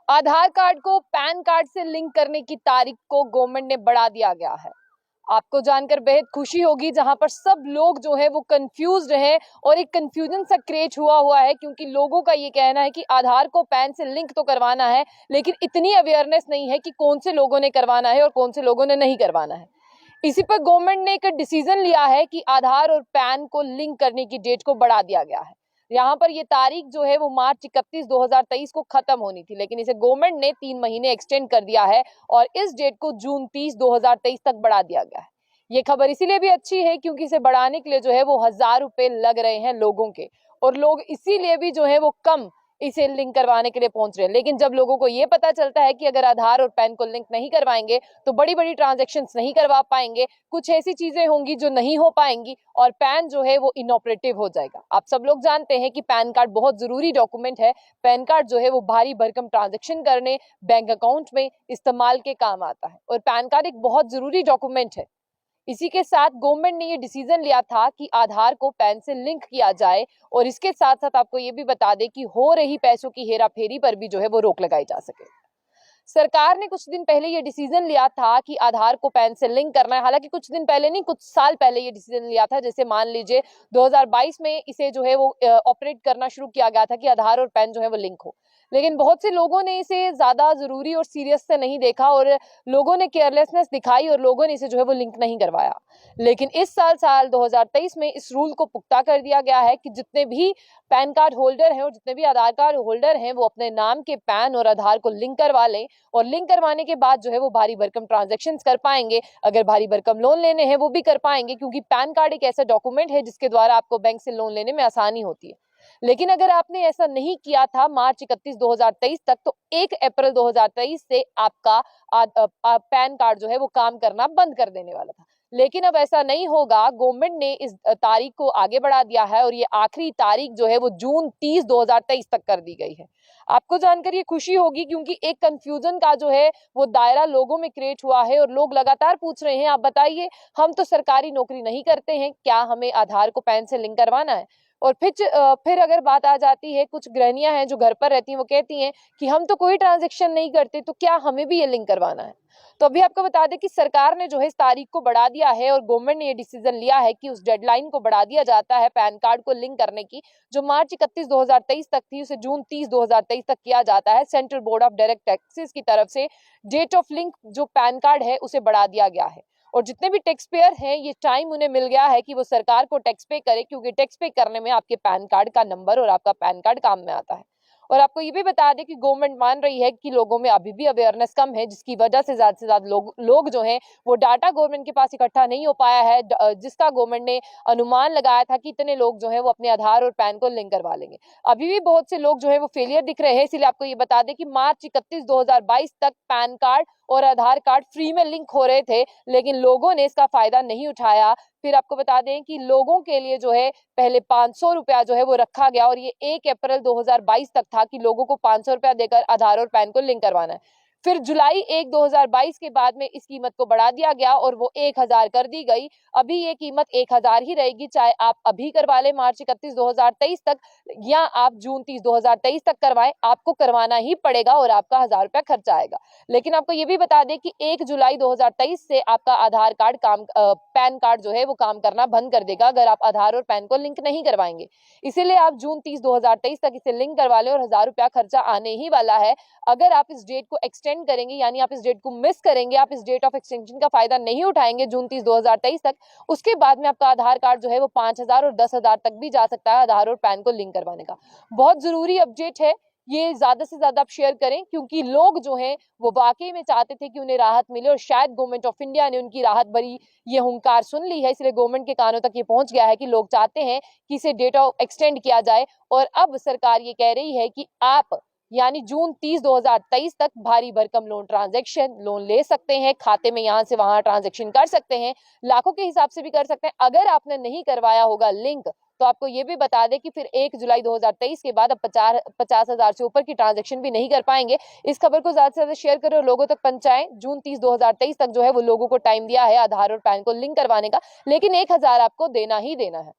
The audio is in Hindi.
आधार कार्ड को पैन कार्ड से लिंक करने की तारीख को गवर्नमेंट ने बढ़ा दिया गया है। आपको जानकर बेहद खुशी होगी, जहां पर सब लोग जो है वो कंफ्यूज्ड हैं और एक कंफ्यूजन सा क्रिएट हुआ है, क्योंकि लोगों का ये कहना है कि आधार को पैन से लिंक तो करवाना है, लेकिन इतनी अवेयरनेस नहीं है कि कौन से लोगों ने करवाना है और कौन से लोगों ने नहीं करवाना है। इसी पर गवर्नमेंट ने एक डिसीजन लिया है कि आधार और पैन को लिंक करने की डेट को बढ़ा दिया गया है। यहाँ पर ये तारीख जो है वो मार्च 31 2023 को खत्म होनी थी, लेकिन इसे गवर्नमेंट ने 3 महीने एक्सटेंड कर दिया है और इस डेट को जून 30 2023 तक बढ़ा दिया गया है। ये खबर इसीलिए भी अच्छी है क्योंकि इसे बढ़ाने के लिए जो है वो 1000 रुपए लग रहे हैं लोगों के, और लोग इसीलिए भी जो है वो कम इसे लिंक करवाने के लिए पहुंच रहे हैं। लेकिन जब लोगों को ये पता चलता है कि अगर आधार और पैन को लिंक नहीं करवाएंगे तो बड़ी बड़ी ट्रांजैक्शंस नहीं करवा पाएंगे, कुछ ऐसी चीजें होंगी जो नहीं हो पाएंगी और पैन जो है वो इनऑपरेटिव हो जाएगा। आप सब लोग जानते हैं कि पैन कार्ड बहुत जरूरी डॉक्यूमेंट है। पैन कार्ड जो है वो भारी भरकम ट्रांजेक्शन करने, बैंक अकाउंट में इस्तेमाल के काम आता है और पैन कार्ड एक बहुत जरूरी डॉक्यूमेंट है। इसी के साथ गवर्नमेंट ने ये डिसीजन लिया था कि आधार को पैन से लिंक किया जाए, और इसके साथ साथ आपको ये भी बता दें कि हो रही पैसों की हेराफेरी पर भी जो है वो रोक लगाई जा सके। सरकार ने कुछ दिन पहले ये डिसीजन लिया था कि आधार को पैन से लिंक करना है। हालांकि कुछ दिन पहले नहीं, कुछ साल पहले ये डिसीजन लिया था। जैसे मान लीजिए 2022 में इसे जो है वो ऑपरेट करना शुरू किया गया था कि आधार और पैन जो है वो लिंक हो, लेकिन बहुत से लोगों ने इसे ज्यादा जरूरी और सीरियस से नहीं देखा और लोगों ने केयरलेसनेस दिखाई और लोगों ने इसे जो है वो लिंक नहीं करवाया। लेकिन इस साल 2023 में इस रूल को पुख्ता कर दिया गया है कि जितने भी पैन कार्ड होल्डर हैं और जितने भी आधार कार्ड होल्डर हैं वो अपने नाम के पैन और आधार को लिंक करवा लें, और लिंक करवाने के बाद जो है वो भारी भरकम ट्रांजैक्शंस कर पाएंगे। अगर भारी भरकम लोन लेने हैं वो भी कर पाएंगे, क्योंकि पैन कार्ड एक ऐसा डॉक्यूमेंट है जिसके द्वारा आपको बैंक से लोन लेने में आसानी होती है। लेकिन अगर आपने ऐसा नहीं किया था मार्च 31 2023 तक, तो 1 अप्रैल 2023 से आपका पैन कार्ड जो है वो काम करना बंद कर देने वाला था। लेकिन अब ऐसा नहीं होगा। गवर्नमेंट ने इस तारीख को आगे बढ़ा दिया है और ये आखिरी तारीख जो है वो जून 30 2023 तक कर दी गई है। आपको जानकर ये खुशी होगी, क्योंकि एक कंफ्यूजन का जो है वो दायरा लोगों में क्रिएट हुआ है और लोग लगातार पूछ रहे हैं, आप बताइए हम तो सरकारी नौकरी नहीं करते हैं, क्या हमें आधार को पैन से लिंक करवाना है? और फिर अगर बात आ जाती है, कुछ गृहिणियां हैं जो घर पर रहती हैं, वो कहती हैं कि हम तो कोई ट्रांजैक्शन नहीं करते, तो क्या हमें भी ये लिंक करवाना है? तो अभी आपको बता दें कि सरकार ने जो है इस तारीख को बढ़ा दिया है और गवर्नमेंट ने ये डिसीजन लिया है कि उस डेडलाइन को बढ़ा दिया जाता है पैन कार्ड को लिंक करने की, जो मार्च 31 2023 तक थी उसे जून 30 2023 तक किया जाता है। Central board of direct taxes की तरफ से डेट ऑफ लिंक जो पैन कार्ड है उसे बढ़ा दिया गया है, और जितने भी टैक्स पेयर हैं ये टाइम उन्हें मिल गया है कि वो सरकार को टैक्स पे करे, क्योंकि टैक्स पे करने में आपके पैन कार्ड का नंबर और आपका पैन कार्ड काम में आता है। और आपको ये भी बता दें कि गवर्नमेंट मान रही है कि लोगों में अभी भी अवेयरनेस कम है, जिसकी वजह से ज्यादा लोग जो हैं वो डाटा गवर्नमेंट के पास इकट्ठा नहीं हो पाया है, जिसका गवर्नमेंट ने अनुमान लगाया था कि इतने लोग जो है वो अपने आधार और पैन को लिंक करवा लेंगे। अभी भी बहुत से लोग जो है वो फेलियर दिख रहे हैं। इसलिए आपको ये बता दें कि मार्च 31 2022 तक पैन कार्ड और आधार कार्ड फ्री में लिंक हो रहे थे, लेकिन लोगों ने इसका फायदा नहीं उठाया। फिर आपको बता दें कि लोगों के लिए जो है पहले 500 रुपया जो है वो रखा गया, और ये 1 अप्रैल 2022 तक था कि लोगों को 500 रुपया देकर आधार और पैन को लिंक करवाना है। फिर जुलाई 1 2022 के बाद में इस कीमत को बढ़ा दिया गया और वो 1000 कर दी गई। अभी ये कीमत 1000 ही रहेगी, चाहे आप अभी करवा लें मार्च 31 2023 तक या आप जून 30 2023 तक करवाएं, आपको करवाना ही पड़ेगा और आपका 1000 रुपया खर्चा आएगा। लेकिन आपको ये भी बता दें कि 1 जुलाई 2023 से आपका आधार कार्ड पैन कार्ड जो है वो काम करना बंद कर देगा अगर आप आधार और पैन को लिंक नहीं करवाएंगे। इसीलिए आप जून 30 2023 तक इसे लिंक करवा लें और 1000 रुपया खर्चा आने ही वाला है। अगर आप इस डेट को एक्सटेंड करेंगे, यानी आप इस डेट को मिस करेंगे, आप इस डेट ऑफ एक्सटेंशन का फायदा नहीं उठाएंगे जून 30 2023 तक, उसके बाद में आपका आधार कार्ड जो है वो 5000 और 10,000 तक भी जा सकता है आधार और पैन को लिंक करवाने का। बहुत जरूरी अपडेट है, ये ज्यादा से ज्यादा आप शेयर करें, क्योंकि लोग जो हैं वो वाकई में चाहते थे कि उन्हें राहत मिले, और शायद गवर्नमेंट ऑफ इंडिया ने उनकी राहत भरी ये हुंकार सुन ली है। इसलिए गवर्नमेंट के कानों तक ये पहुंच गया है कि लोग चाहते हैं कि इसे डेट ऑफ एक्सटेंड किया जाए, और अब सरकार ये कह रही है कि आप यानी जून 30 2023 तक भारी भरकम लोन ले सकते हैं, खाते में यहाँ से वहां ट्रांजैक्शन कर सकते हैं, लाखों के हिसाब से भी कर सकते हैं। अगर आपने नहीं करवाया होगा लिंक, तो आपको ये भी बता दें कि फिर 1 जुलाई 2023 के बाद अब 50,000 से ऊपर की ट्रांजैक्शन भी नहीं कर पाएंगे। इस खबर को ज्यादा से ज्यादा शेयर करें और लोगों तक पहुंचाएं। जून 30 2023 तक जो है वो लोगों को टाइम दिया है आधार और पैन को लिंक करवाने का, लेकिन 1000 आपको देना ही देना है।